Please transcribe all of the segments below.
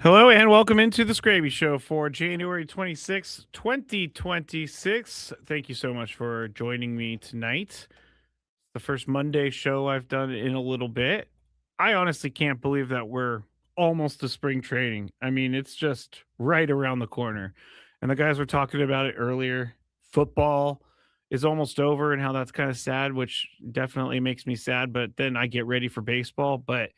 Hello and welcome into the Skraby Show for January 26th, 2026. Thank you so much for joining me tonight. The first Monday show I've done in a little bit. I honestly can't believe that we're almost to spring training. I mean, it's just right around the corner. And the guys were talking about it earlier. Football is almost over and how that's kind of sad, which definitely makes me sad. But then I get ready for baseball. But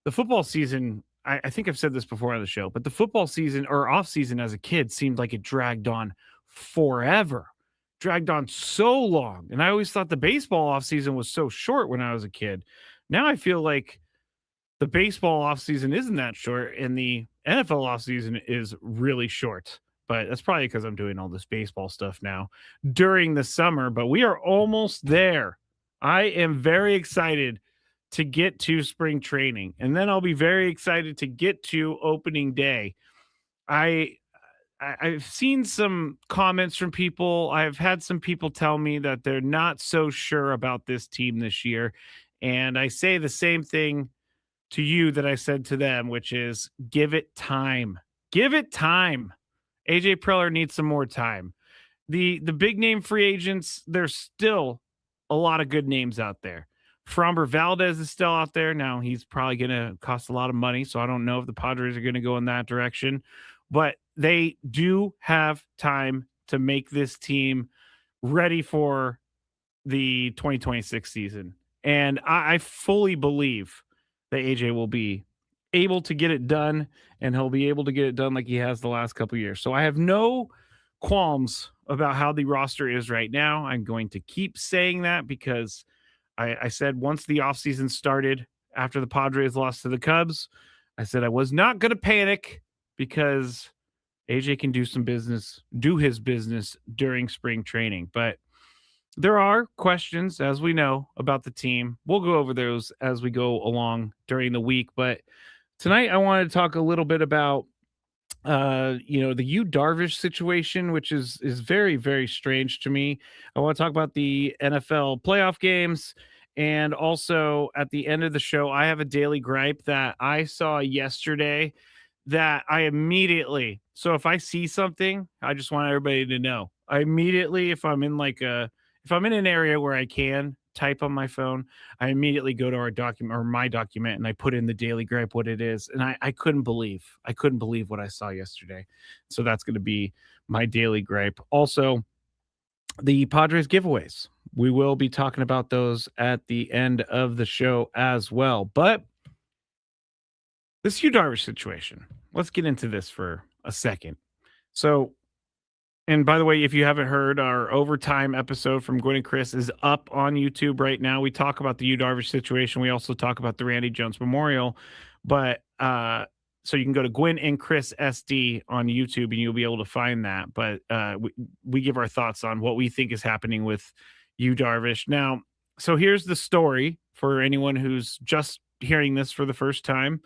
the football season, I think I've said this before on the show, but the football season or off season as a kid seemed like it dragged on forever, dragged on so long. And I always thought the baseball off season was so short when I was a kid. Now I feel like the baseball off season isn't that short and the NFL off season is really short. But that's probably because I'm doing all this baseball stuff now during the summer, but we are almost there. I am very excited to get to spring training, and then I'll be very excited to get to opening day. I I've seen some comments from people. I've had some people tell me that they're not so sure about this team this year. And I say the same thing to you that I said to them, which is give it time. Give it time. AJ Preller needs some more time. The big name free agents, there's still a lot of good names out there. Framber Valdez is still out there. Now he's probably going to cost a lot of money, so I don't know if the Padres are going to go in that direction. But they do have time to make this team ready for the 2026 season. And I fully believe that AJ will be able to get it done, and he'll be able to get it done like he has the last couple of years. So I have no qualms about how the roster is right now. I'm going to keep saying that because I said once the offseason started after the Padres lost to the Cubs, I said I was not going to panic because AJ can do some business, do his business during spring training. But there are questions, as we know, about the team. We'll go over those as we go along during the week. But tonight I wanted to talk a little bit about the Darvish situation, which is very, very strange to me. I want to talk about the NFL playoff games. And also at the end of the show, I have a daily gripe that I saw yesterday that I immediately, so if I see something, I just want everybody to know. I immediately, if I'm in an area where I can type on my phone, I immediately go to our document or my document and I put in the daily gripe what it is. And I couldn't believe what I saw yesterday. So that's going to be my daily gripe. Also, the Padres giveaways. We will be talking about those at the end of the show as well. But this Hugh Darvish situation, let's get into this for a second. So, and by the way, if you haven't heard, our overtime episode from Gwen and Chris is up on YouTube right now. We talk about the Yu Darvish situation. We also talk about the Randy Jones Memorial. But so you can go to Gwen and Chris SD on YouTube and you'll be able to find that. But we give our thoughts on what we think is happening with Yu Darvish. Now, so here's the story for anyone who's just hearing this for the first time.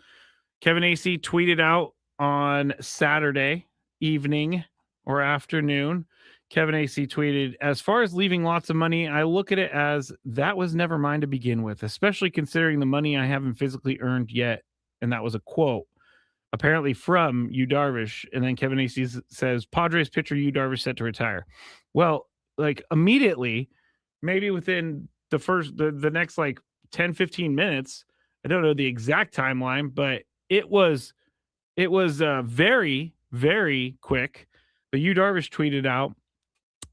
Kevin Acee tweeted out on Saturday evening or afternoon. Kevin Acee tweeted, as far as leaving lots of money, I look at it as that was never mine to begin with, especially considering the money I haven't physically earned yet. And that was a quote, apparently from Yu Darvish. And then Kevin Acee says, Padres pitcher Yu Darvish set to retire. Well, like immediately, maybe within the next like 10, 15 minutes, I don't know the exact timeline, but it was very, very quick. But Yu Darvish tweeted out,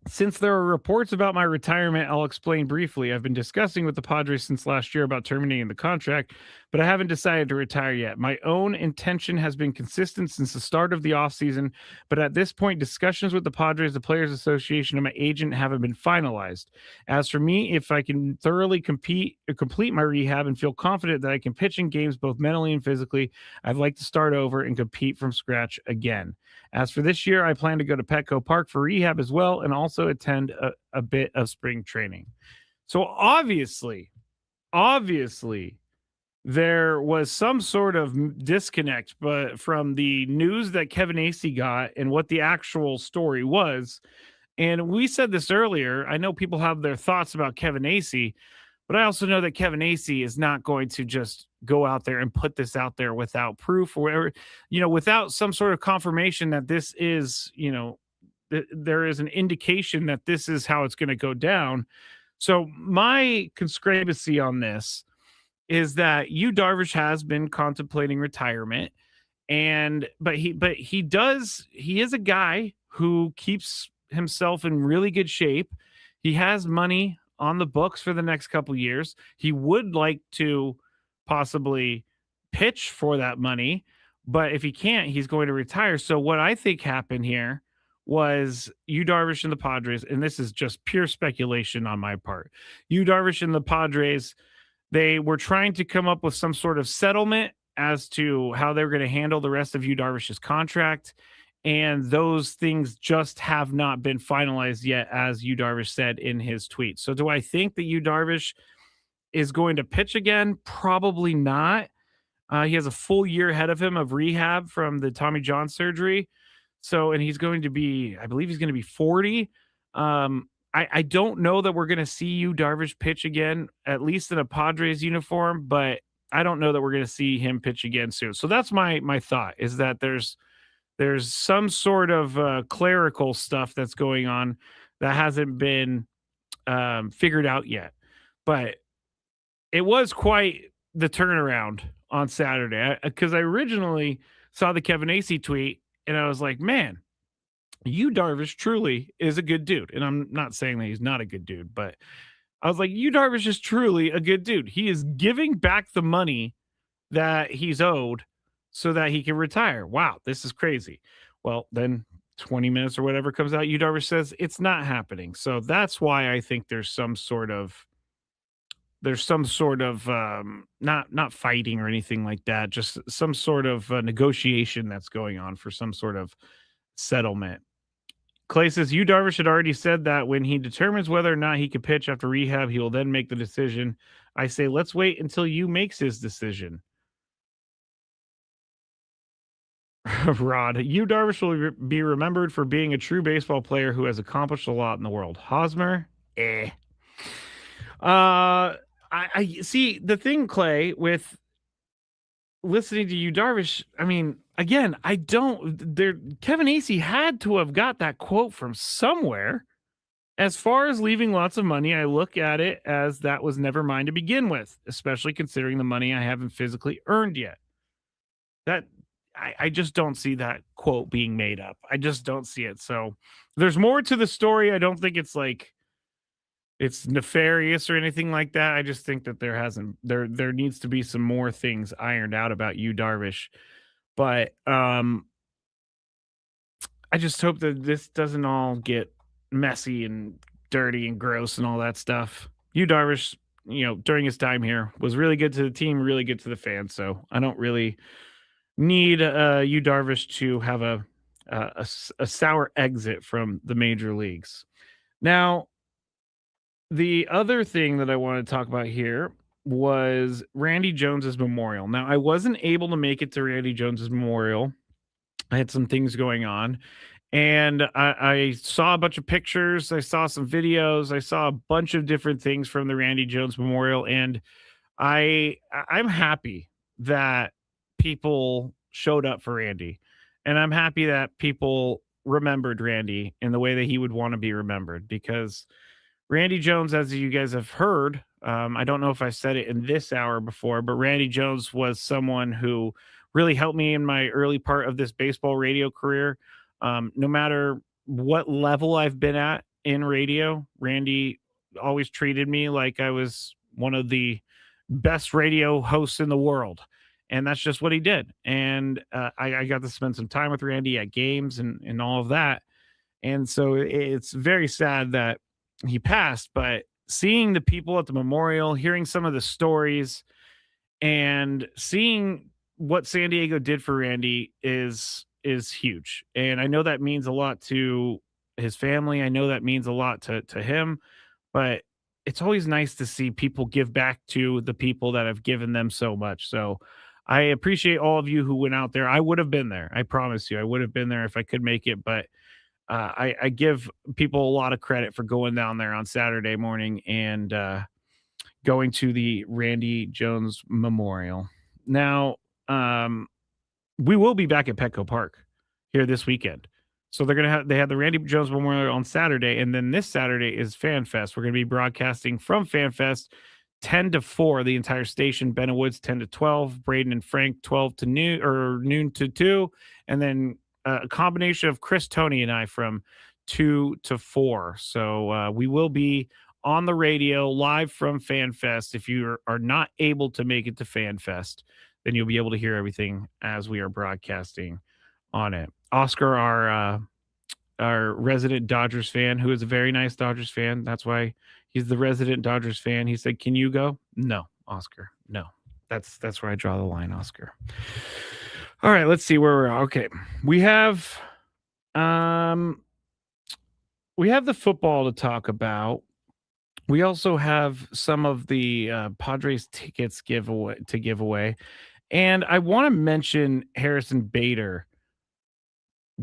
since there are reports about my retirement, I'll explain briefly. I've been discussing with the Padres since last year about terminating the contract, but I haven't decided to retire yet. My own intention has been consistent since the start of the offseason, but at this point, discussions with the Padres, the Players Association, and my agent haven't been finalized. As for me, if I can thoroughly complete my rehab and feel confident that I can pitch in games both mentally and physically, I'd like to start over and compete from scratch again. As for this year, I plan to go to Petco Park for rehab as well and also attend a bit of spring training. So obviously, there was some sort of disconnect but from the news that Kevin Acee got and what the actual story was. And we said this earlier. I know people have their thoughts about Kevin Acee, But I also know that Kevin Acee is not going to just go out there and put this out there without proof or whatever, without some sort of confirmation that this is, there is an indication that this is how it's going to go down. So my conspiracy on this is that Darvish has been contemplating retirement, and he is a guy who keeps himself in really good shape. He has money on the books for the next couple years. He would like to possibly pitch for that money, but if he can't, he's going to retire. So what I think happened here was Darvish and the Padres, and this is just pure speculation on my part. Darvish and the Padres, they were trying to come up with some sort of settlement as to how they were going to handle the rest of Darvish's contract. And those things just have not been finalized yet, as Darvish said in his tweet. So do I think that Darvish is going to pitch again? Probably not. He has a full year ahead of him of rehab from the Tommy John surgery. So, and he's going to be, I believe he's going to be 40. I don't know that we're going to see Darvish pitch again, at least in a Padres uniform, but I don't know that we're going to see him pitch again soon. So that's my thought, is that there's some sort of clerical stuff that's going on that hasn't been figured out yet. But it was quite the turnaround on Saturday, because I originally saw the Kevin Acee tweet and I was like, man, Darvish truly is a good dude. And I'm not saying that he's not a good dude, but I was like, Darvish is truly a good dude. He is giving back the money that he's owed so that he can retire. Wow, this is crazy. Well, then 20 minutes or whatever comes out, Darvish says it's not happening. So that's why I think there's some sort of not fighting or anything like that, just some sort of negotiation that's going on for some sort of settlement. Clay says Darvish had already said that when he determines whether or not he can pitch after rehab, he will then make the decision. I say let's wait until makes his decision. Rod, Darvish will be remembered for being a true baseball player who has accomplished a lot in the world. Hosmer, I see the thing, Clay, with listening to Darvish. I mean, again, Kevin Acee had to have got that quote from somewhere. As far as leaving lots of money, I look at it as that was never mine to begin with, especially considering the money I haven't physically earned yet. That I just don't see that quote being made up. I just don't see it. So there's more to the story. I don't think it's like it's nefarious or anything like that. I just think that there needs to be some more things ironed out about Darvish. But I just hope that this doesn't all get messy and dirty and gross and all that stuff. Darvish, during his time here was really good to the team, really good to the fans. So I don't really need Darvish to have a sour exit from the major leagues. Now, the other thing that I want to talk about here was Randy Jones's memorial. Now, I wasn't able to make it to Randy Jones's memorial. I had some things going on, and I saw a bunch of pictures. I saw some videos. I saw a bunch of different things from the Randy Jones memorial, and I'm happy that people showed up for Randy, and I'm happy that people remembered Randy in the way that he would want to be remembered, because Randy Jones, as you guys have heard, I don't know if I said it in this hour before, but Randy Jones was someone who really helped me in my early part of this baseball radio career. No matter what level I've been at in radio, Randy always treated me like I was one of the best radio hosts in the world. And that's just what he did. And I got to spend some time with Randy at games and all of that. And so it's very sad that he passed, but seeing the people at the memorial, hearing some of the stories, and seeing what San Diego did for Randy is huge. And I know that means a lot to his family. I know that means a lot to him, but it's always nice to see people give back to the people that have given them so much. So I appreciate all of you who went out there. I would have been there. I promise you, I would have been there if I could make it, but I give people a lot of credit for going down there on Saturday morning and going to the Randy Jones Memorial. Now, we will be back at Petco Park here this weekend. So they had the Randy Jones Memorial on Saturday, and then this Saturday is Fan Fest. We're gonna be broadcasting from Fan Fest 10 to 4, the entire station. Ben Woods 10 to 12, Braden and Frank 12 to noon or noon to 2, and then a combination of Chris, Tony, and I from 2 to 4. So we will be on the radio live from Fan Fest. If you are not able to make it to Fan Fest, then you'll be able to hear everything as we are broadcasting on it. Oscar, our resident Dodgers fan, who is a very nice Dodgers fan. That's why he's the resident Dodgers fan. He said, "Can you go?" No, Oscar. No. That's where I draw the line, Oscar. All right, let's see where we're at. Okay. We have the football to talk about. We also have some of the Padres tickets to give away. And I want to mention Harrison Bader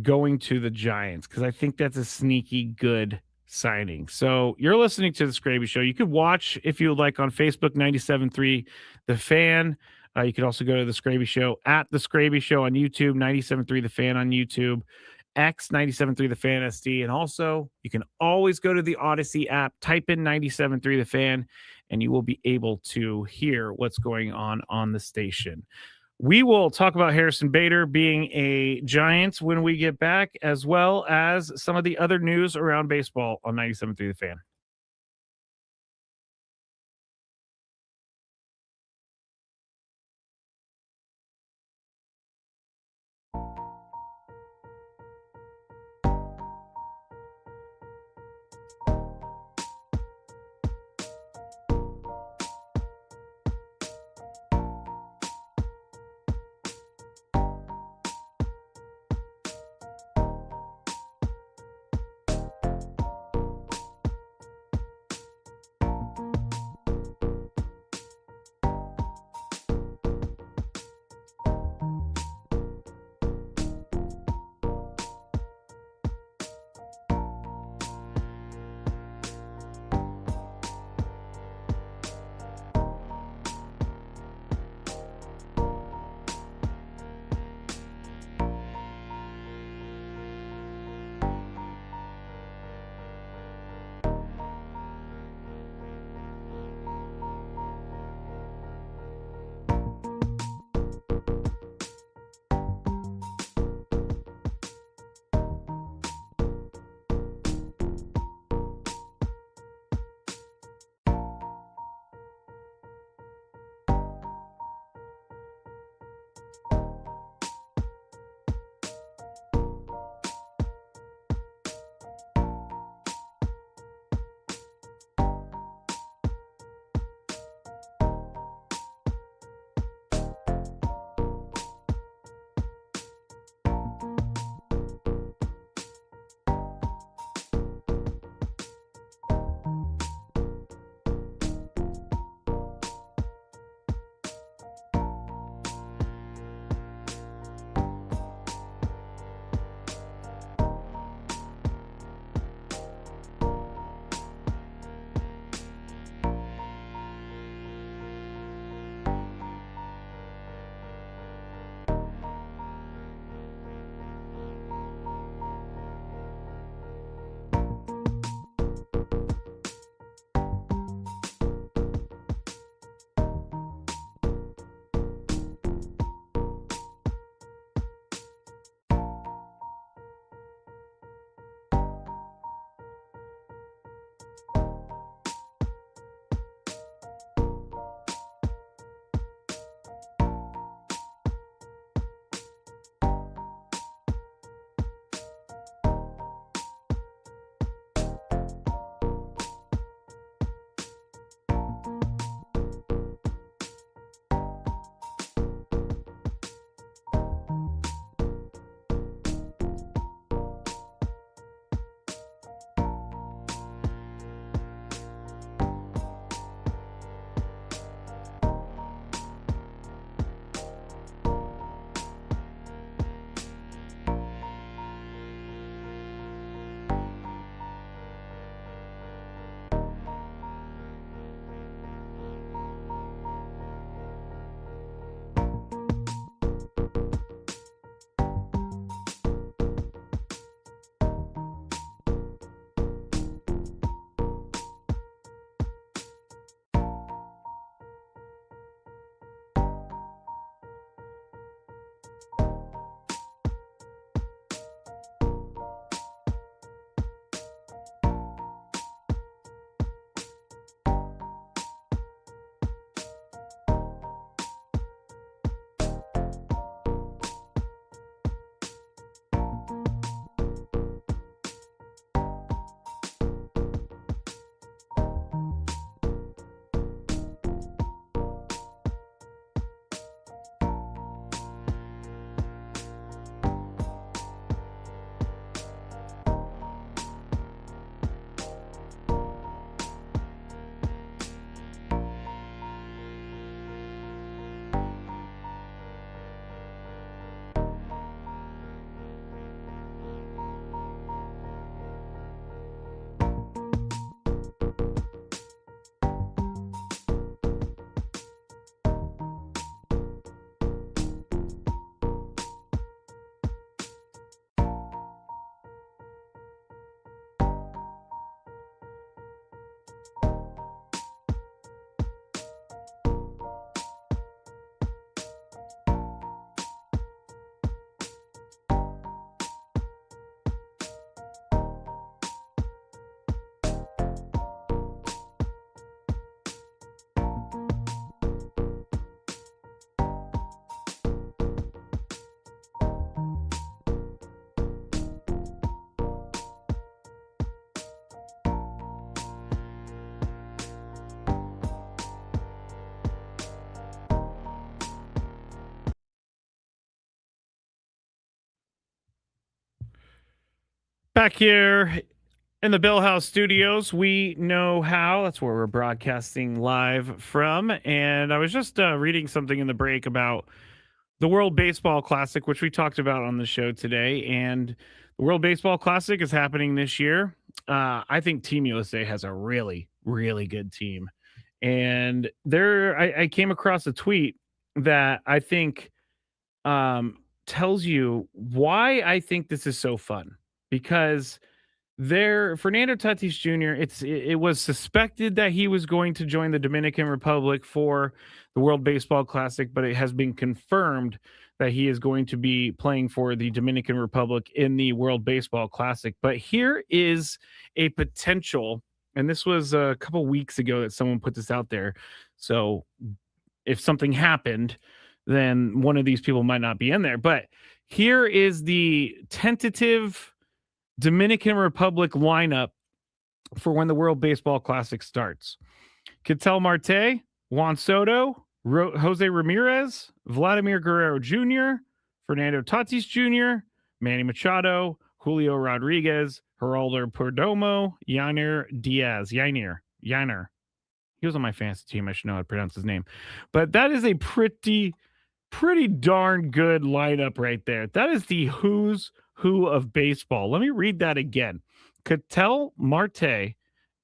going to the Giants because I think that's a sneaky good signing. So you're listening to the Skraby Show. You could watch, if you would like, on Facebook, 97.3 The Fan. You could also go to the Skraby Show at the Skraby Show on YouTube, 97.3 The Fan on YouTube, X 97.3 The Fan SD. And also, you can always go to the Odyssey app, type in 97.3 The Fan, and you will be able to hear what's going on the station. We will talk about Harrison Bader being a Giant when we get back, as well as some of the other news around baseball on 97.3 The Fan. Back here in the Bill House Studios, we know how. That's where we're broadcasting live from. And I was just reading something in the break about the World Baseball Classic, which we talked about on the show today. And the World Baseball Classic is happening this year. I think Team USA has a really, really good team. And I came across a tweet that I think tells you why I think this is so fun. Because Fernando Tatis Jr. It was suspected that he was going to join the Dominican Republic for the World Baseball Classic, but it has been confirmed that he is going to be playing for the Dominican Republic in the World Baseball Classic. But here is a potential, and this was a couple weeks ago that someone put this out there. So if something happened, then one of these people might not be in there. But here is the tentative Dominican Republic lineup for when the World Baseball Classic starts. Ketel Marte, Juan Soto, Jose Ramirez, Vladimir Guerrero Jr., Fernando Tatis Jr., Manny Machado, Julio Rodriguez, Geraldo Perdomo, Yainer Diaz. Yainer. He was on my fantasy team. I should know how to pronounce his name. But that is a pretty darn good lineup right there. That is the who's who of baseball. Let me read that again. Ketel Marte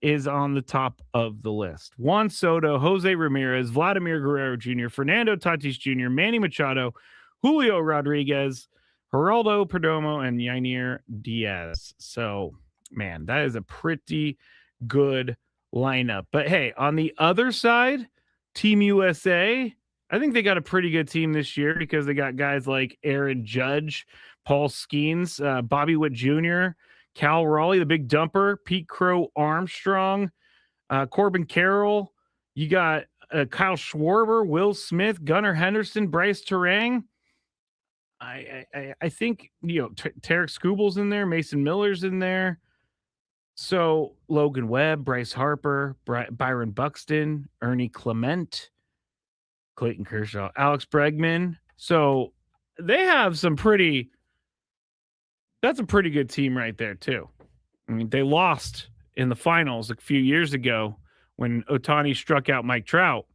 is on the top of the list. Juan Soto, Jose Ramirez, Vladimir Guerrero Jr., Fernando Tatis Jr., Manny Machado, Julio Rodriguez, Geraldo Perdomo, and Yainer Diaz. So, man, that is a pretty good lineup. But hey, on the other side, Team USA, I think they got a pretty good team this year because they got guys like Aaron Judge, Paul Skeens, Bobby Witt Jr., Cal Raleigh, the big dumper, Pete Crow Armstrong, Corbin Carroll. You got Kyle Schwarber, Will Smith, Gunnar Henderson, Bryce Terang. I think, Tarek Skubel's in there, Mason Miller's in there. So Logan Webb, Bryce Harper, Byron Buxton, Ernie Clement, Clayton Kershaw, Alex Bregman. So they have that's a pretty good team right there too. I mean, they lost in the finals a few years ago when Ohtani struck out Mike Trout,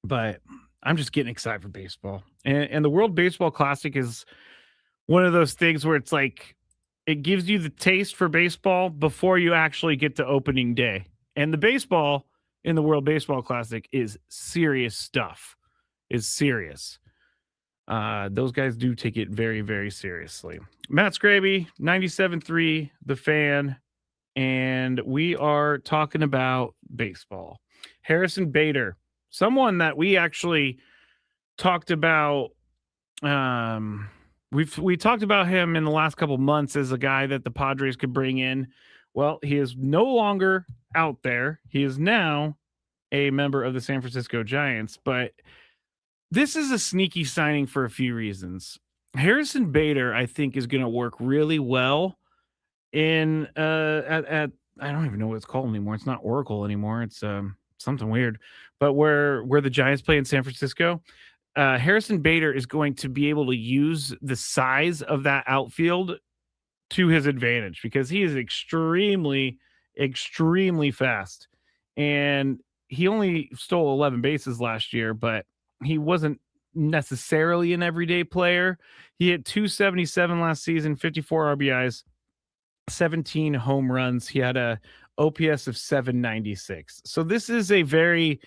but I'm just getting excited for baseball. And the World Baseball Classic is one of those things where it's like, it gives you the taste for baseball before you actually get to opening day. And the baseball in the World Baseball Classic is serious stuff. Is serious. Those guys do take it very, very seriously. Matt Skraby, 97.3, The Fan, and we are talking about baseball. Harrison Bader, someone that we actually talked about. We talked about him in the last couple months as a guy that the Padres could bring in. Well, he is no longer out there. He is now a member of the San Francisco Giants, but this is a sneaky signing for a few reasons. Harrison Bader, I think, is going to work really well in at I don't even know what it's called anymore. It's not Oracle anymore. It's something weird. But where the Giants play in San Francisco, Harrison Bader is going to be able to use the size of that outfield to his advantage because he is extremely, extremely fast. And he only stole 11 bases last year, but he wasn't necessarily an everyday player. He hit 277 last season, 54 RBIs, 17 home runs. He had a OPS of 796. So this is a very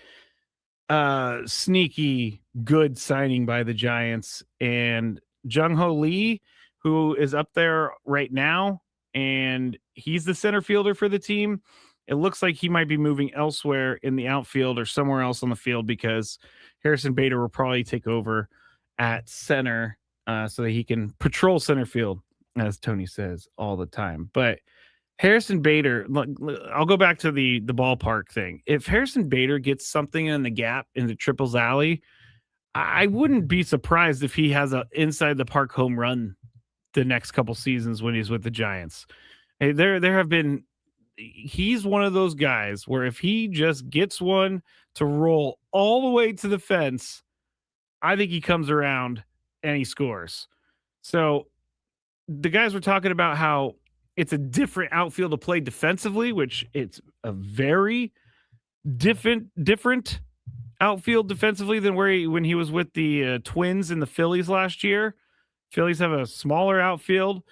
sneaky good signing by the Giants. And Jung-Ho Lee, who is up there right now, and he's the center fielder for the team. It looks like he might be moving elsewhere in the outfield or somewhere else on the field because Harrison Bader will probably take over at center so that he can patrol center field, as Tony says all the time. But Harrison Bader, I'll go back to the ballpark thing. If Harrison Bader gets something in the gap in the triples alley, I wouldn't be surprised if he has a inside the park home run the next couple seasons when he's with the Giants. Hey, there have been. He's one of those guys where if he just gets one to roll all the way to the fence, I think he comes around and he scores. So the guys were talking about how it's a different outfield to play defensively, which it's a very different outfield defensively than when he was with the Twins and the Phillies last year. Phillies have a smaller outfield,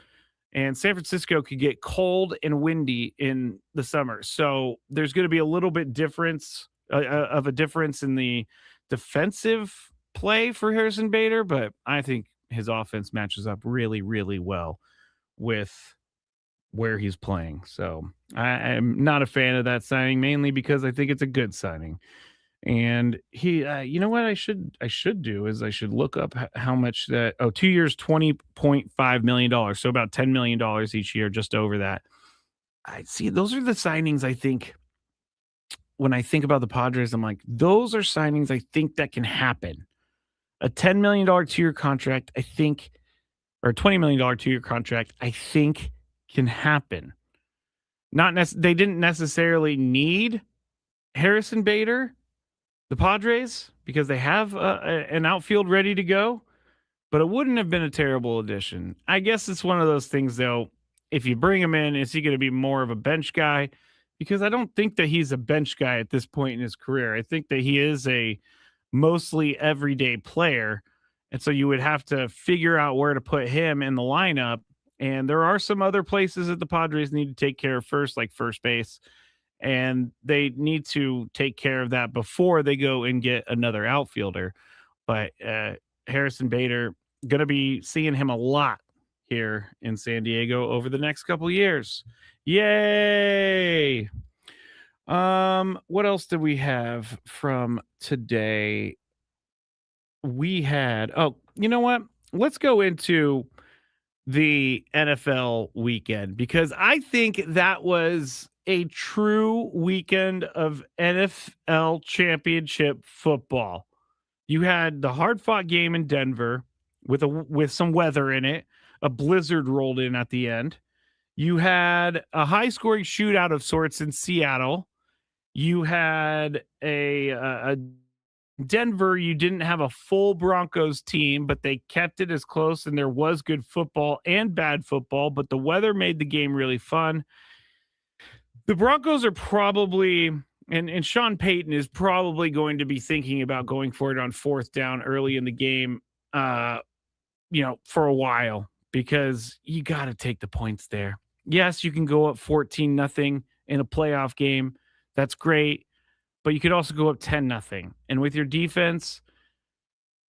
and San Francisco could get cold and windy in the summer. So there's going to be a little bit of a difference in the defensive play for Harrison Bader, but I think his offense matches up really, really well with where he's playing. So I'm not a fan of that signing, mainly because I think it's a good signing. And he, you know what I should do is I should look up how much that. Oh, 2 years, $20.5 million, so about $10 million each year, just over that. I see. Those are the signings I think. When I think about the Padres, I'm like, those are signings I think that can happen. A $10 million 2-year contract, I think, or a $20 million 2-year contract, I think can happen. They didn't necessarily need Harrison Bader, the Padres, because they have an outfield ready to go, but it wouldn't have been a terrible addition. I guess it's one of those things, though. If you bring him in, is he going to be more of a bench guy? Because I don't think that he's a bench guy at this point in his career. I think that he is a mostly everyday player. And so you would have to figure out where to put him in the lineup. And there are some other places that the Padres need to take care of first, like first base. And they need to take care of that before they go and get another outfielder. But Harrison Bader, going to be seeing him a lot here in San Diego over the next couple years. Yay! What else did we have from today? We had, you know what? Let's go into the NFL weekend, because I think that was a true weekend of NFL championship football. You had the hard-fought game in Denver with some weather in it. A blizzard rolled in at the end. You had a high-scoring shootout of sorts in Seattle. You had a Denver, you didn't have a full Broncos team, but they kept it as close, and there was good football and bad football, but the weather made the game really fun. The Broncos are probably, and Sean Payton is probably going to be thinking about going for it on fourth down early in the game, for a while, because you got to take the points there. Yes, you can go up 14-0 in a playoff game. That's great. But you could also go up 10-0. And with your defense,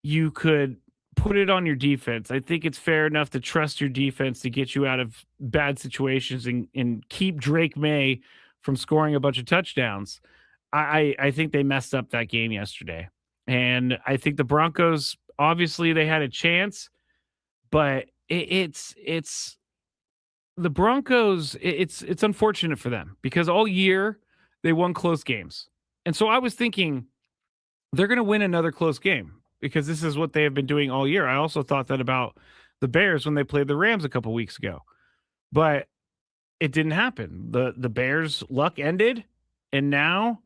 you could put it on your defense. I think it's fair enough to trust your defense to get you out of bad situations and keep Drake May from scoring a bunch of touchdowns. I think they messed up that game yesterday. And I think the Broncos, obviously they had a chance, but it's the Broncos, it's unfortunate for them, because all year they won close games. And so I was thinking they're going to win another close game, because this is what they have been doing all year. I also thought that about the Bears when they played the Rams a couple weeks ago, but it didn't happen. The Bears' luck ended, and now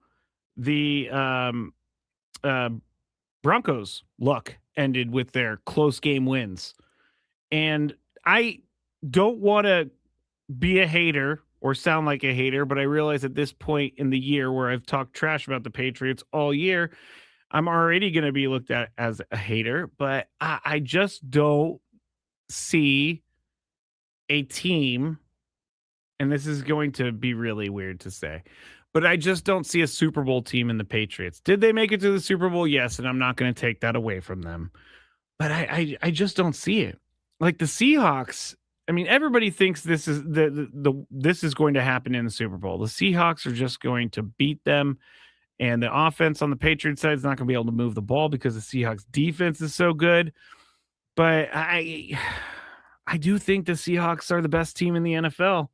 the Broncos' luck ended with their close game wins. And I don't want to be a hater or sound like a hater, but I realize at this point in the year where I've talked trash about the Patriots all year, I'm already going to be looked at as a hater. But I just don't see a team, and this is going to be really weird to say, but I just don't see a Super Bowl team in the Patriots. Did they make it to the Super Bowl? Yes, and I'm not going to take that away from them. But I just don't see it. Like the Seahawks, I mean, everybody thinks this is this is going to happen in the Super Bowl. The Seahawks are just going to beat them, and the offense on the Patriots side is not going to be able to move the ball because the Seahawks defense is so good. But I do think the Seahawks are the best team in the NFL.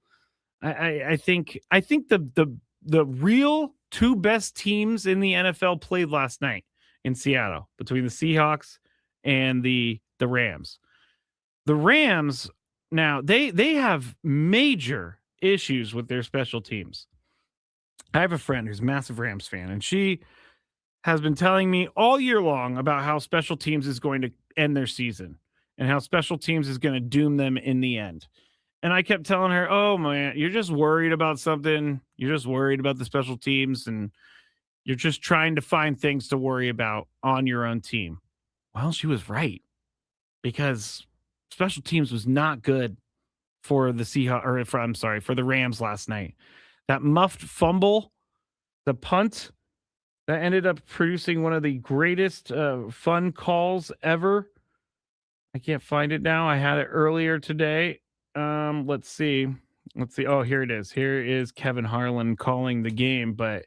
I think the real two best teams in the NFL played last night in Seattle, between the Seahawks and the Rams. The Rams, now they have major issues with their special teams. I have a friend who's a massive Rams fan, and she has been telling me all year long about how special teams is going to end their season and how special teams is going to doom them in the end. And I kept telling her, "Oh man, you're just worried about something. You're just worried about the special teams and you're just trying to find things to worry about on your own team." Well, she was right because special teams was not good for the Seahawks, or I'm sorry, for the Rams last night. That muffed fumble, the punt that ended up producing one of the greatest fun calls ever. I can't find it now. I had it earlier today. Let's see. Oh, here it is. Here is Kevin Harlan calling the game, but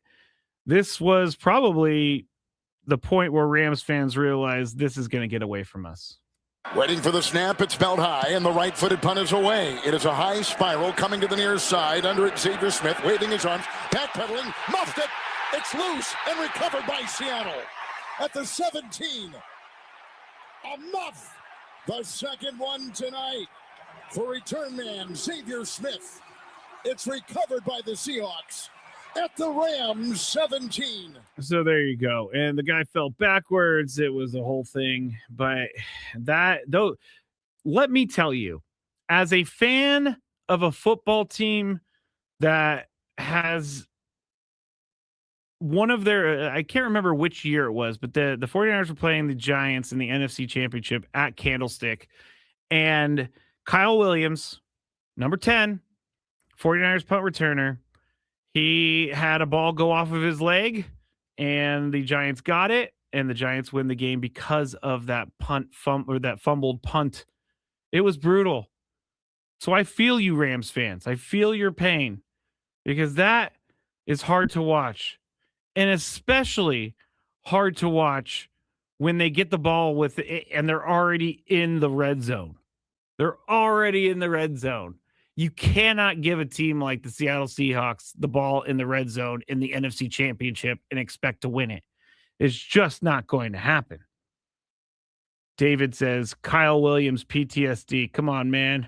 this was probably the point where Rams fans realized this is going to get away from us. Waiting for the snap, it's belt high, and the right-footed punt is away. It is a high spiral coming to the near side. Under it, Xavier Smith waving his arms, backpedaling, muffed it. It's loose and recovered by Seattle at the 17. A muff, the second one tonight for return man Xavier Smith. It's recovered by the Seahawks at the Rams 17. So there you go. And the guy fell backwards. It was a whole thing. But though, let me tell you, as a fan of a football team that has one of their, I can't remember which year it was, but the 49ers were playing the Giants in the NFC Championship at Candlestick. And Kyle Williams, number 10, 49ers punt returner, he had a ball go off of his leg, and the Giants got it, and the Giants win the game because of that that fumbled punt. It was brutal. So I feel you, Rams fans. I feel your pain because that is hard to watch, and especially hard to watch when they get the ball with it and they're already in the red zone. They're already in the red zone. You cannot give a team like the Seattle Seahawks the ball in the red zone in the NFC Championship and expect to win it. It's just not going to happen. David says, Kyle Williams, PTSD. Come on, man.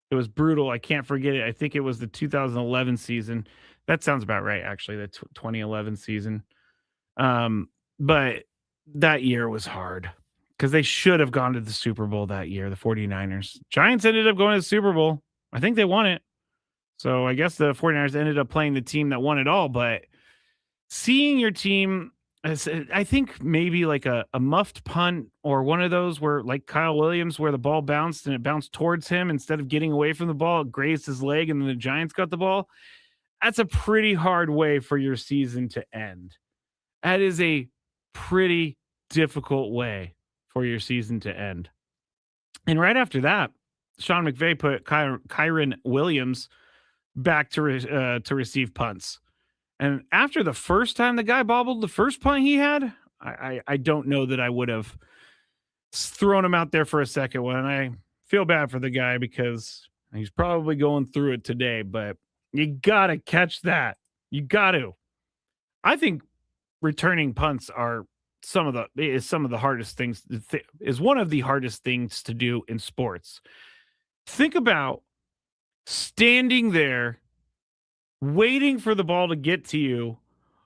It was brutal. I can't forget it. I think it was the 2011 season. That sounds about right, actually, the 2011 season. But that year was hard because they should have gone to the Super Bowl that year, the 49ers. Giants ended up going to the Super Bowl. I think they won it. So I guess the 49ers ended up playing the team that won it all. But seeing your team, I think maybe like a muffed punt or one of those where, like Kyle Williams, where the ball bounced and it bounced towards him instead of getting away from the ball, it grazed his leg and then the Giants got the ball. That's a pretty hard way for your season to end. That is a pretty difficult way for your season to end. And right after that, Sean McVay put Kyron Williams back to receive punts. And after the first time the guy bobbled the first punt he had, I don't know that I would have thrown him out there for a second one. And I feel bad for the guy because he's probably going through it today, but you got to catch that. You got to. I think returning punts are some of the hardest things, is one of the hardest things to do in sports. Think about standing there waiting for the ball to get to you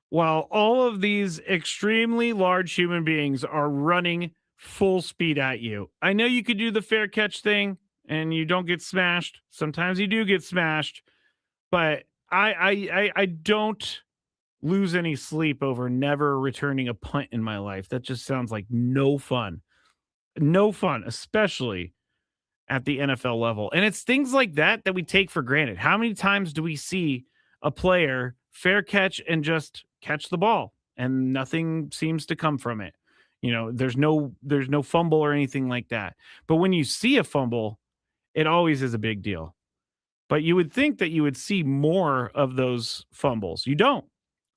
while all of these extremely large human beings are running full speed at you. I know you could do the fair catch thing and you don't get smashed. Sometimes you do get smashed, but I don't lose any sleep over never returning a punt in my life. That just sounds like no fun. No fun, especially at the NFL level. And it's things like that we take for granted. How many times do we see a player fair catch and just catch the ball and nothing seems to come from it? You know, there's no fumble or anything like that. But when you see a fumble, it always is a big deal. But you would think that you would see more of those fumbles. You don't.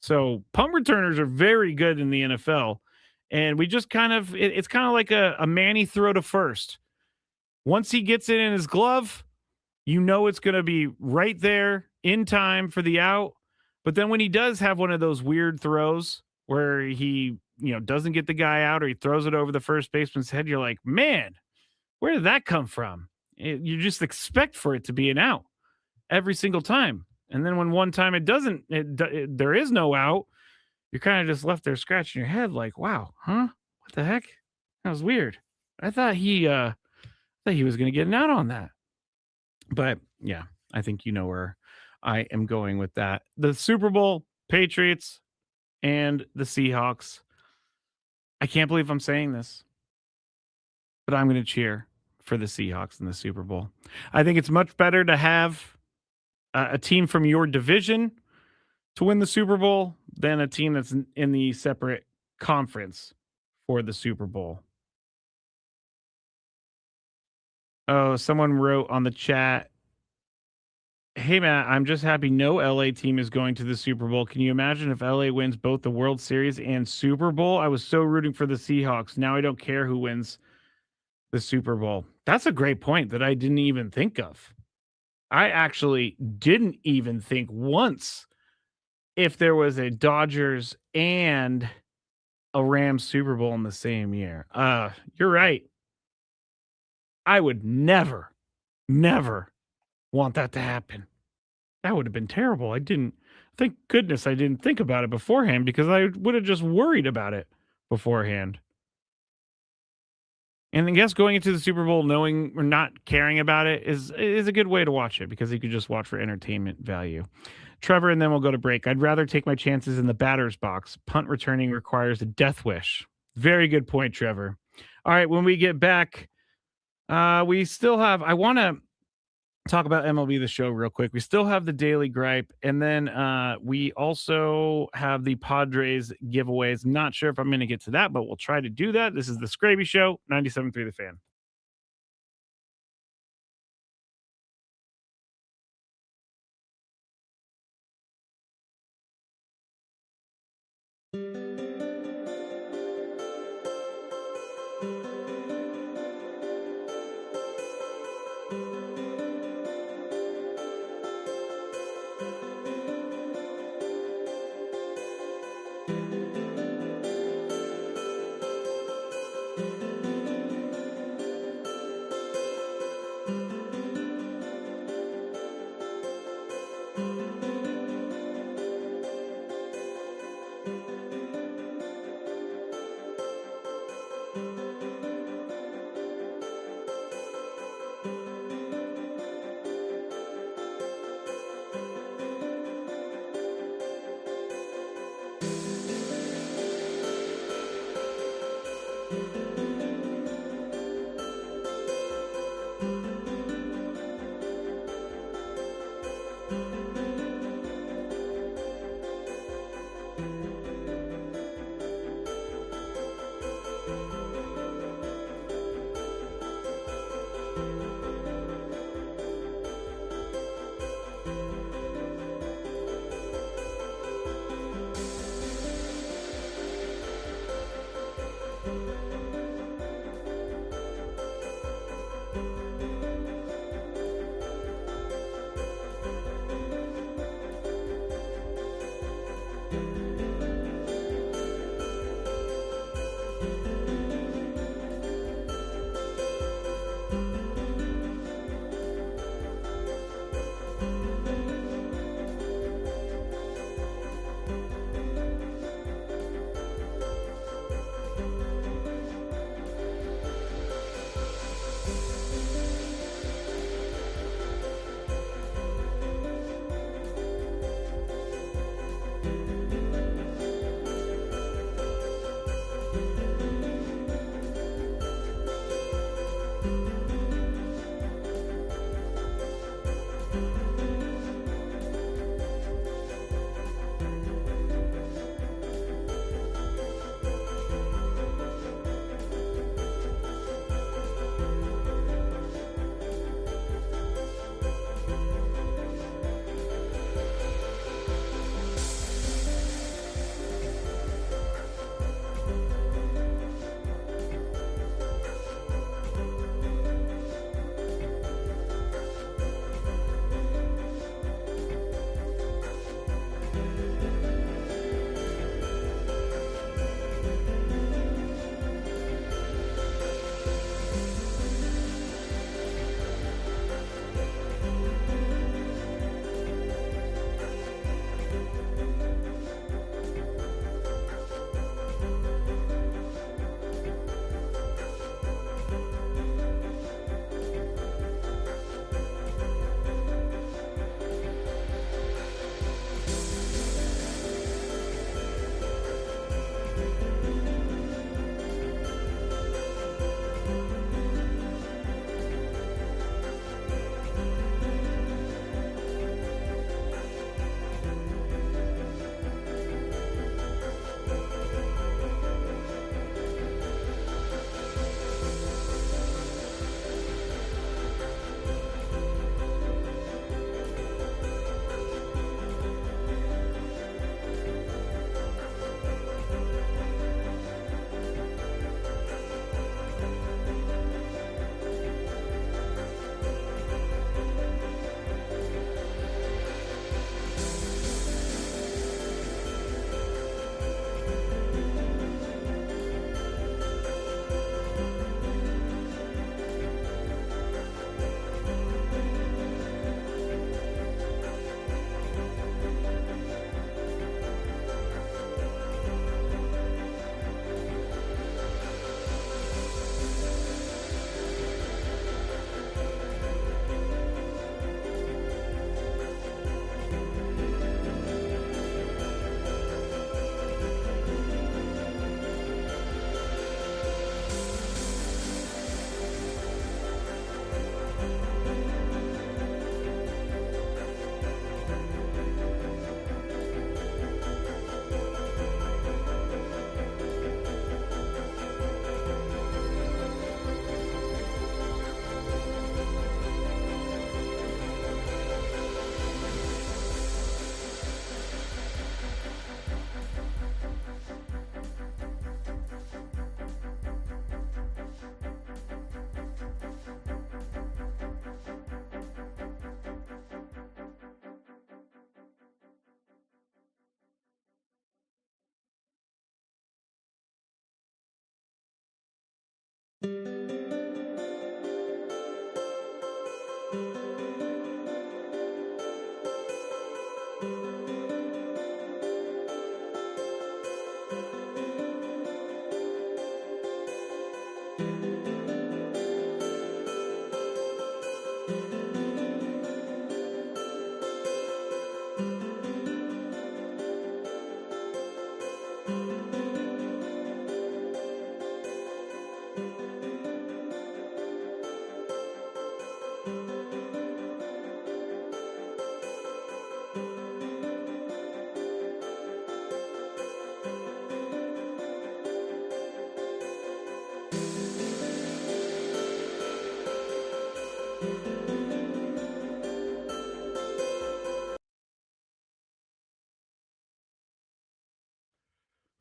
So punt returners are very good in the NFL. And we just kind of, it's kind of like a Manny throw to first. Once he gets it in his glove, you know it's going to be right there in time for the out. But then when he does have one of those weird throws where he, doesn't get the guy out or he throws it over the first baseman's head, you're like, man, where did that come from? You just expect for it to be an out every single time. And then when one time it doesn't, there is no out, you're kind of just left there scratching your head like, wow, huh? What the heck? That was weird. I thought he was going to get an out on that. But yeah, I think you know where I am going with that. The Super Bowl, Patriots, and the Seahawks. I can't believe I'm saying this, but I'm going to cheer for the Seahawks in the Super Bowl. I think it's much better to have a team from your division to win the Super Bowl than a team that's in the separate conference for the Super Bowl. Oh, someone wrote on the chat, "Hey Matt, I'm just happy no LA team is going to the Super Bowl. Can you imagine if LA wins both the World Series and Super Bowl? I was so rooting for the Seahawks. Now I don't care who wins the Super Bowl." That's a great point that I didn't even think of. I actually didn't even think once if there was a Dodgers and a Rams Super Bowl in the same year. You're right. I would never, never want that to happen. That would have been terrible. Thank goodness I didn't think about it beforehand, because I would have just worried about it beforehand. And I guess going into the Super Bowl knowing or not caring about it is a good way to watch it, because you could just watch for entertainment value. Trevor, and then we'll go to break. I'd rather take my chances in the batter's box. Punt returning requires a death wish. Very good point, Trevor. All right, when we get back, we still have, I want to talk about MLB The Show real quick. We still have the Daily Gripe, and then we also have the Padres giveaways. Not sure if I'm going to get to that, but we'll try to do that. This is the Skraby Show, 97.3 The Fan.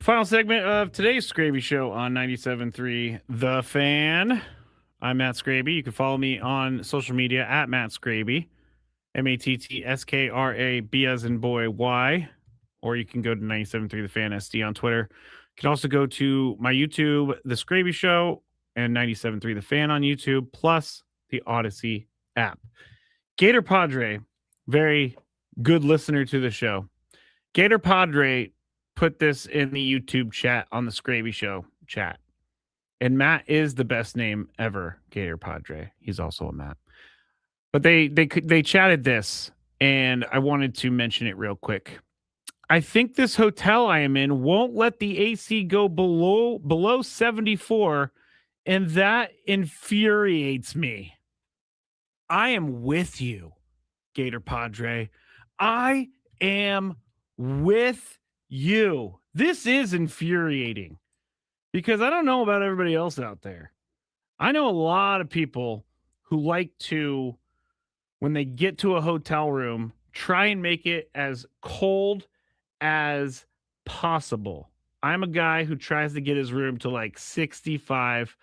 Final segment of today's Skraby Show on 97.3 The Fan. I'm Matt Skraby. You can follow me on social media at Matt Skraby, MattsKraby as in boy Y, or you can go to 97.3 The Fan SD on Twitter. You can also go to my YouTube, The Skraby Show, and 97.3 The Fan on YouTube, plus the Odyssey app. Gator Padre, very good listener to the show. Gator Padre put this in the YouTube chat on the Skraby Show chat. And Matt is the best name ever, Gator Padre. He's also a Matt. But they chatted this, and I wanted to mention it real quick. I think this hotel I am in won't let the AC go below 74, and that infuriates me. I am with you, Gator Padre. I am with you. This is infuriating because I don't know about everybody else out there. I know a lot of people who like to, when they get to a hotel room, try and make it as cold as possible. I'm a guy who tries to get his room to like 65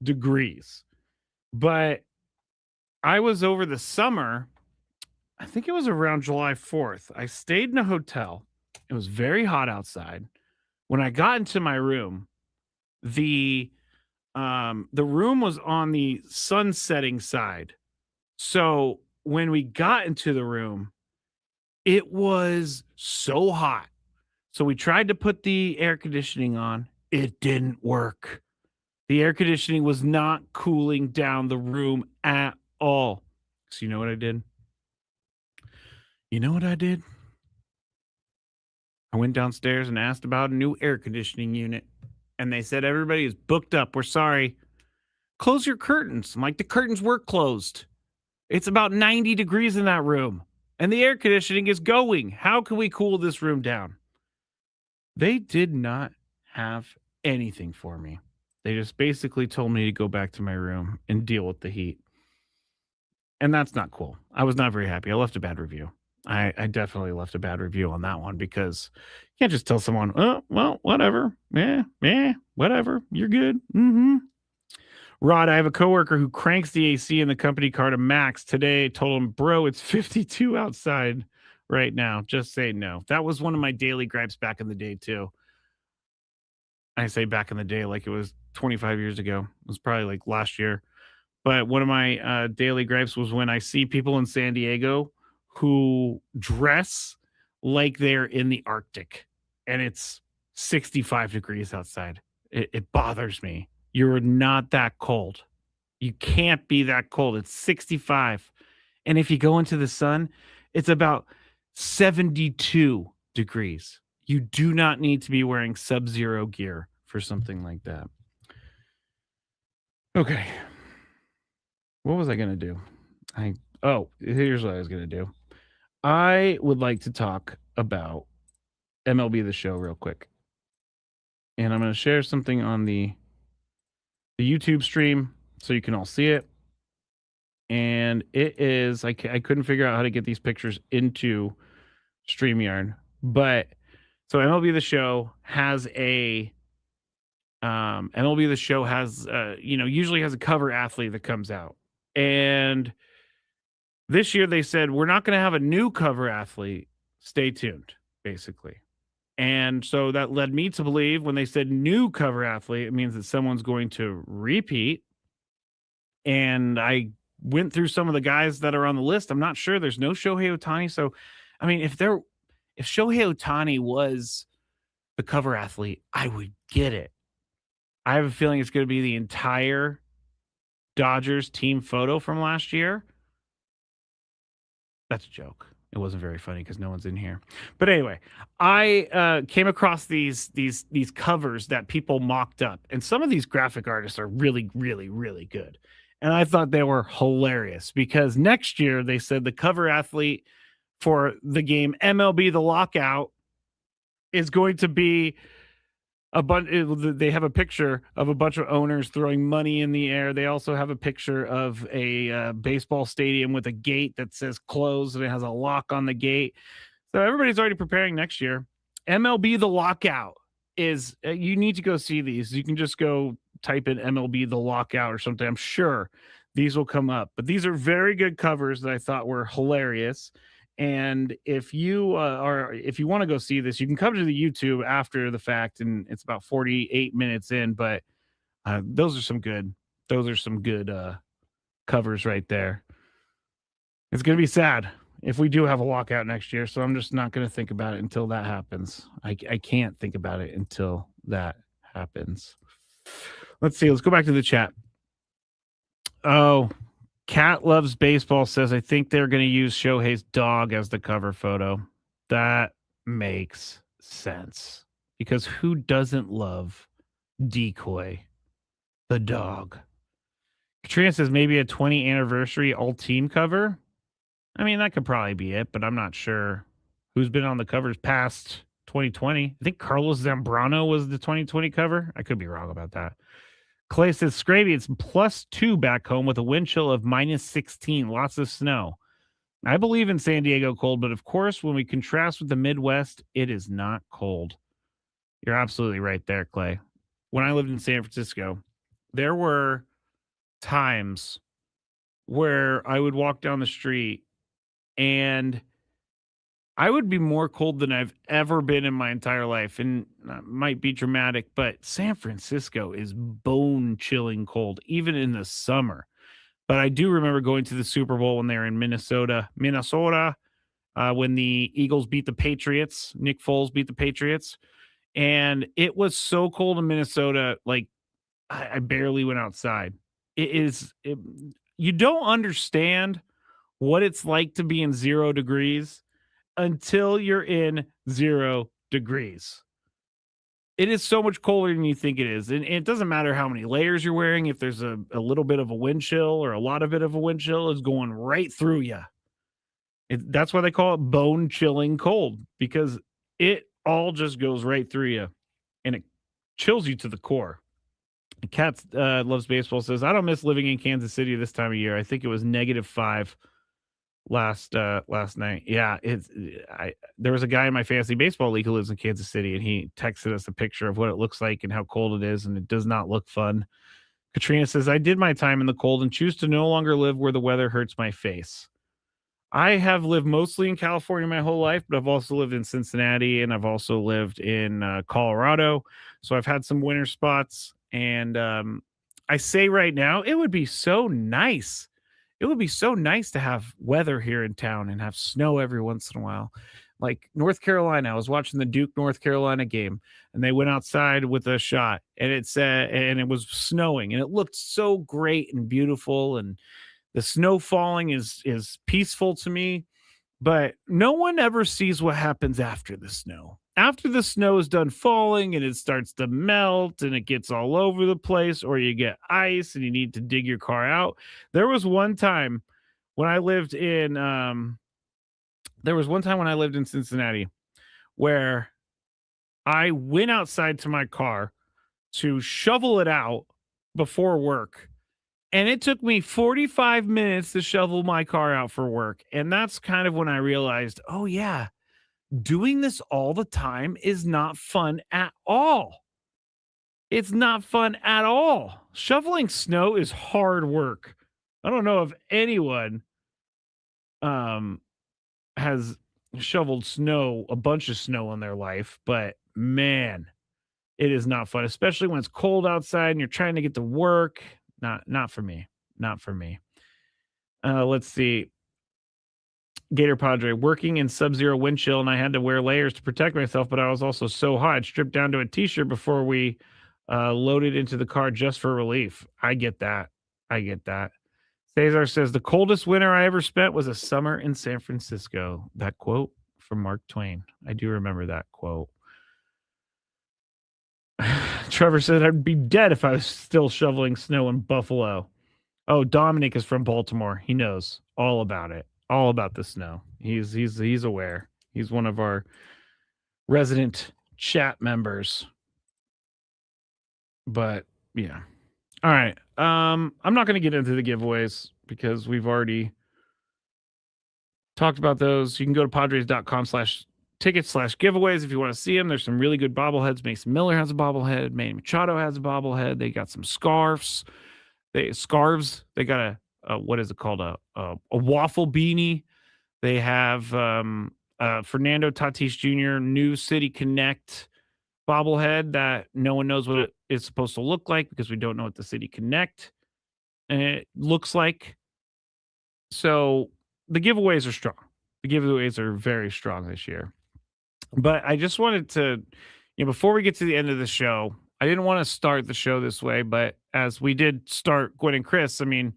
degrees. But I was over the summer, I think it was around July 4th. I stayed in a hotel. It was very hot outside. When I got into my room, the room was on the sun setting side. So when we got into the room, it was so hot. So we tried to put the air conditioning on. It didn't work. The air conditioning was not cooling down the room at all. So you know what I did? I went downstairs and asked about a new air conditioning unit. And they said, everybody is booked up. We're sorry. Close your curtains. I'm like, the curtains were closed. It's about 90 degrees in that room. And the air conditioning is going. How can we cool this room down? They did not have anything for me. They just basically told me to go back to my room and deal with the heat. And that's not cool. I was not very happy. I left a bad review. I definitely left a bad review on that one because you can't just tell someone, oh, well, whatever. Whatever. You're good. Mm-hmm. Rod, I have a coworker who cranks the AC in the company car to max today. Told him, bro, it's 52 outside right now. Just say no. That was one of my daily gripes back in the day, too. I say back in the day like it was 25 years ago. It was probably like last year. But one of my daily gripes was when I see people in San Diego who dress like they're in the Arctic and it's 65 degrees outside. It bothers me. You're not that cold. You can't be that cold. It's 65. And if you go into the sun, it's about 72 degrees. You do not need to be wearing sub-zero gear for something like that. Okay. What was I going to do? Here's what I was going to do. I would like to talk about MLB The Show real quick. And I'm going to share something on the YouTube stream so you can all see it. And it is, I couldn't figure out how to get these pictures into StreamYard. But, so MLB The Show has usually has a cover athlete that comes out. And this year they said, we're not going to have a new cover athlete. Stay tuned, basically. And so that led me to believe when they said new cover athlete, it means that someone's going to repeat. And I went through some of the guys that are on the list. I'm not sure. There's no Shohei Ohtani. So, I mean, if Shohei Ohtani was the cover athlete, I would get it. I have a feeling it's going to be the entire Dodgers team photo from last year. That's a joke. It wasn't very funny because no one's in here. But anyway, I came across these covers that people mocked up. And some of these graphic artists are really, really, really good. And I thought they were hilarious because next year they said the cover athlete for the game MLB The Lockout is going to be they have a picture of a bunch of owners throwing money in the air. They also have a picture of a baseball stadium with a gate that says closed and it has a lock on the gate. So everybody's already preparing next year. MLB The Lockout is you need to go see these. You can just go type in MLB The Lockout or something. I'm sure these will come up. But these are very good covers that I thought were hilarious. And if you if you want to go see this, you can come to the YouTube after the fact, and it's about 48 minutes in. But those are some good. Those are some good covers right there. It's gonna be sad if we do have a lockout next year, so I'm just not gonna think about it until that happens. I can't think about it until that happens. Let's see. Let's go back to the chat. Oh, Cat Loves Baseball says, I think they're going to use Shohei's dog as the cover photo. That makes sense. Because who doesn't love Decoy, the dog? Katrina says maybe a 20th anniversary all-team cover. I mean, that could probably be it, but I'm not sure who's been on the covers past 2020. I think Carlos Zambrano was the 2020 cover. I could be wrong about that. Clay says, Skraby, it's +2 back home with a wind chill of -16. Lots of snow. I believe in San Diego cold, but of course, when we contrast with the Midwest, it is not cold. You're absolutely right there, Clay. When I lived in San Francisco, there were times where I would walk down the street and I would be more cold than I've ever been in my entire life. And might be dramatic, but San Francisco is bone-chilling cold, even in the summer. But I do remember going to the Super Bowl when they were in Minnesota, when the Eagles beat the Patriots. Nick Foles beat the Patriots. And it was so cold in Minnesota, like I barely went outside. You don't understand what it's like to be in 0 degrees until you're in 0 degrees. It is so much colder than you think it is. And it doesn't matter how many layers you're wearing. If there's a little bit of a wind chill or a lot of bit of a wind chill, is going right through you. That's why they call it bone chilling cold, because it all just goes right through you and it chills you to the core. Cat Loves Baseball says, I don't miss living in Kansas City this time of year. I think it was -5 last night. Yeah, there was a guy in my fantasy baseball league who lives in Kansas City, and he texted us a picture of what it looks like and how cold it is, and it does not look fun. Katrina says, I did my time in the cold and choose to no longer live where the weather hurts my face. I have lived mostly in California my whole life, but I've also lived in Cincinnati, and I've also lived in Colorado. So I've had some winter spots, and I say right now, it would be so nice. It would be so nice to have weather here in town and have snow every once in a while. Like North Carolina, I was watching the Duke North Carolina game, and they went outside with a shot, and and it was snowing, and it looked so great and beautiful, and the snow falling is peaceful to me. But no one ever sees what happens after the snow. After the snow is done falling and it starts to melt and it gets all over the place, or you get ice and you need to dig your car out. There was one time when I lived in Cincinnati where I went outside to my car to shovel it out before work. And it took me 45 minutes to shovel my car out for work. And that's kind of when I realized, oh, yeah, doing this all the time is not fun at all. It's not fun at all. Shoveling snow is hard work. I don't know if anyone has shoveled a bunch of snow in their life, but man, it is not fun, especially when it's cold outside and you're trying to get to work. Not for me. Not for me. Let's see. Gator Padre, working in sub-zero wind chill, and I had to wear layers to protect myself, but I was also so hot, stripped down to a t-shirt before we loaded into the car just for relief. I get that. Cesar says, the coldest winter I ever spent was a summer in San Francisco. That quote from Mark Twain. I do remember that quote. Trevor said, I'd be dead if I was still shoveling snow in Buffalo. Oh, Dominic is from Baltimore. He knows all about it, all about the snow. He's aware. He's one of our resident chat members. But yeah. All right. I'm not going to get into the giveaways because we've already talked about those. You can go to padres.com/ tickets/giveaways if you want to see them. There's some really good bobbleheads. Mason Miller has a bobblehead. Manny Machado has a bobblehead. They got some scarves. They got a what is it called? A waffle beanie. They have Fernando Tatis Jr. New City Connect bobblehead that no one knows what it is supposed to look like because we don't know what the City Connect looks like. So the giveaways are strong. The giveaways are very strong this year. But I just wanted to, before we get to the end of the show, I didn't want to start the show this way, but as we did start Gwen and Chris, I mean,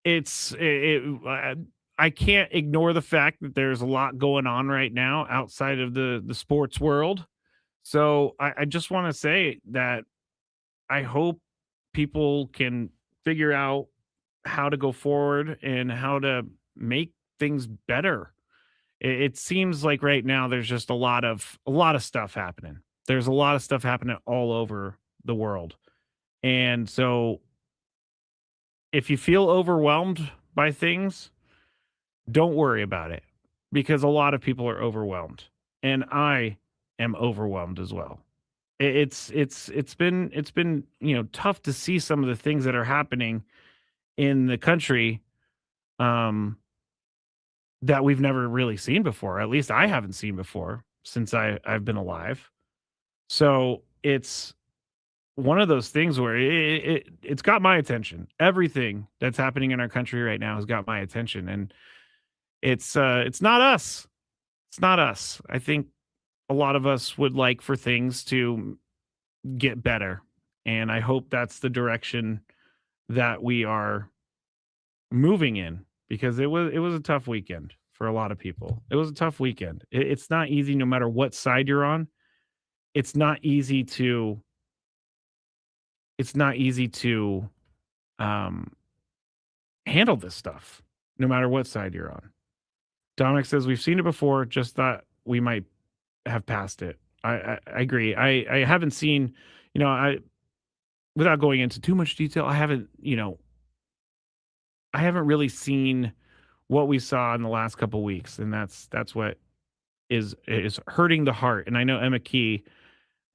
I can't ignore the fact that there's a lot going on right now outside of the sports world. So I just want to say that I hope people can figure out how to go forward and how to make things better. It seems like right now there's just a lot of stuff happening. There's a lot of stuff happening all over the world. And so if you feel overwhelmed by things, don't worry about it because a lot of people are overwhelmed and I am overwhelmed as well. It's been, tough to see some of the things that are happening in the country that we've never really seen before. At least I haven't seen before since I've been alive. So it's one of those things where it's got my attention. Everything that's happening in our country right now has got my attention, and it's not us. It's not us. I think a lot of us would like for things to get better, and I hope that's the direction that we are moving in because it was a tough weekend for a lot of people. It was a tough weekend. It's not easy no matter what side you're on. It's not easy to handle this stuff no matter what side you're on. Dominic says we've seen it before, just thought we might have passed it. I agree. I haven't seen, without going into too much detail, I haven't really seen what we saw in the last couple weeks, and that's what is hurting the heart. And I know Emma Key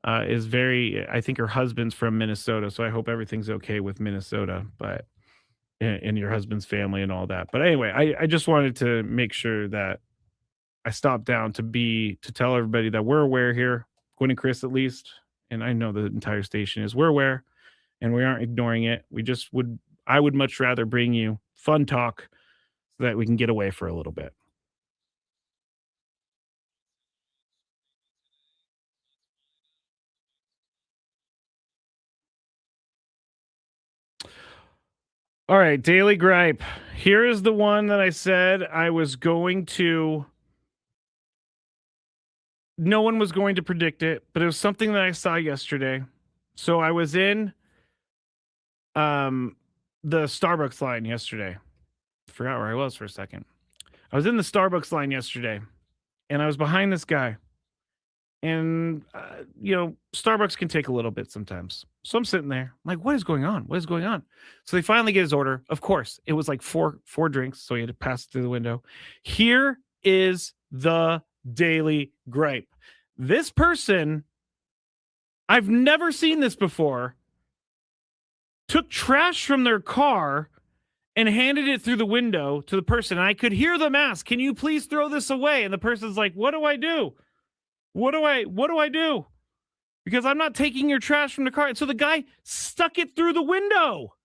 is very. I think her husband's from Minnesota, so I hope everything's okay with Minnesota, but and your husband's family and all that. But anyway, I just wanted to make sure that I stopped down to tell everybody that we're aware here, Gwen and Chris at least, and I know the entire station is. We're aware, and we aren't ignoring it. I would much rather bring you fun talk so that we can get away for a little bit. All right, Daily Gripe. Here is the one that I said I was going to. No one was going to predict it, but it was something that I saw yesterday. So I was in the Starbucks line yesterday. Forgot where I was for a second. I was in the Starbucks line yesterday, and I was behind this guy. And, Starbucks can take a little bit sometimes. So I'm sitting there. I'm like, what is going on? What is going on? So they finally get his order. Of course, it was like four drinks. So he had to pass it through the window. Here is the Daily Gripe. This person, I've never seen this before, took trash from their car and handed it through the window to the person. And I could hear them ask, can you please throw this away? And the person's like, what do I do? What do I do? Because I'm not taking your trash from the car. And so the guy stuck it through the window.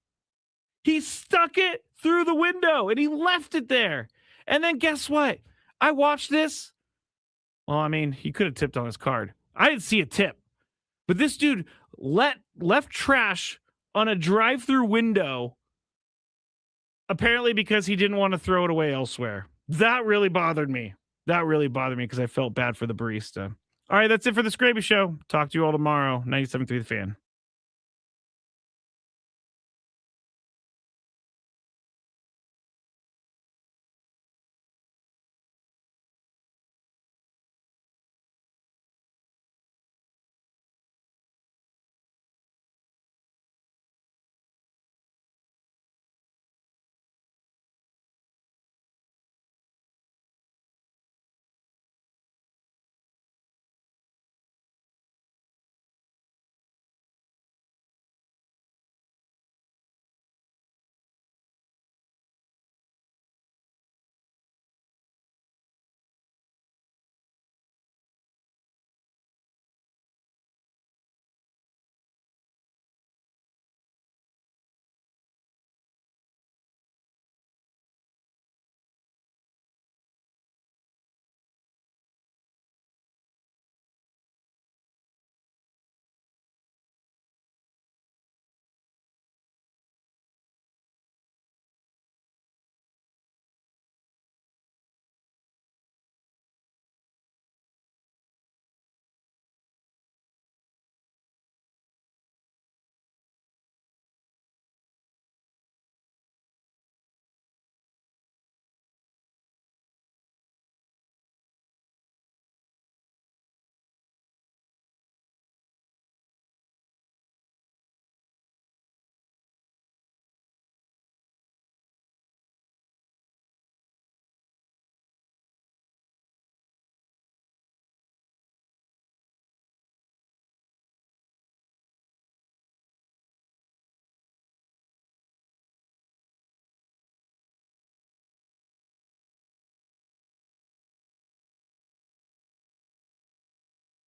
He stuck it through the window and he left it there. And then guess what? I watched this. Well, I mean, he could have tipped on his card. I didn't see a tip. But this dude left trash on a drive-through window, apparently because he didn't want to throw it away elsewhere. That really bothered me. Because I felt bad for the barista. All right, that's it for the Skraby Show. Talk to you all tomorrow. 97.3 The Fan.